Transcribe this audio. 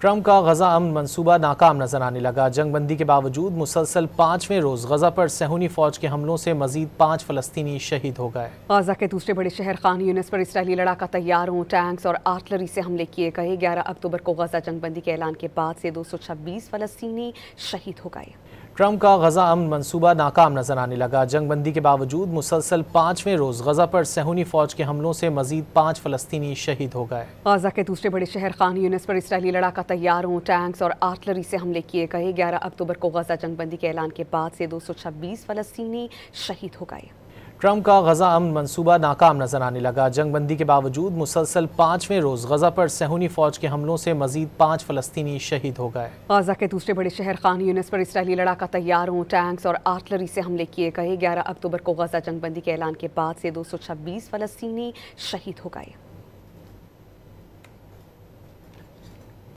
Trump کا غزہ امن منصوبہ ناکام نظر آنے لگا۔ جنگ بندی کے باوجود مسلسل 5ویں روز غزہ پر صہیونی فوج کے حملوں سے مزید 5 فلسطینی شہید ہو گئے۔ غزہ کے دوسرے بڑے شہر خان یونس پر اسرائیلی لڑاکا طیاروں، ٹینکس اور آرٹلری سے حملے کیے گئے۔ 11 اکتوبر کو غزہ جنگ بندی کے اعلان کے بعد سے 226 فلسطینی شہید ہو گئے۔ ٹرمپ کا غزہ امن منصوبہ ناکام نظر آنے لگا۔ جنگ بندی کے باوجود مسلسل 5ویں روز غزہ پر صہیونی فوج کے حملوں سے مزید 5 فلسطینی شہید ہو گئے۔ غزہ کے دوسرے بڑے شہر خان یونس پر اسرائیلی لڑاکا طیاروں، ٹینکس اور آرٹلری سے حملے کیے گئے۔ 11 اکتوبر کو غزہ جنگ بندی کے اعلان کے بعد سے 226 فلسطینی شہید ہو گئے۔ ٹرمپ کا غزہ امن منصوبہ ناکام نظر آنے لگا۔ جنگ بندی کے باوجود مسلسل 5ویں روز غزہ پر صہیونی فوج کے حملوں سے مزید 5 فلسطینی شہید ہو گئے۔ غزہ کے دوسرے بڑے شہر خان یونس پر اسرائیلی لڑاکا طیاروں، ٹینکس اور آرٹلری سے حملے کیے گئے۔ 11 اکتوبر کو غزہ جنگ بندی کے اعلان کے بعد سے 226 فلسطینی شہید ہو گئے۔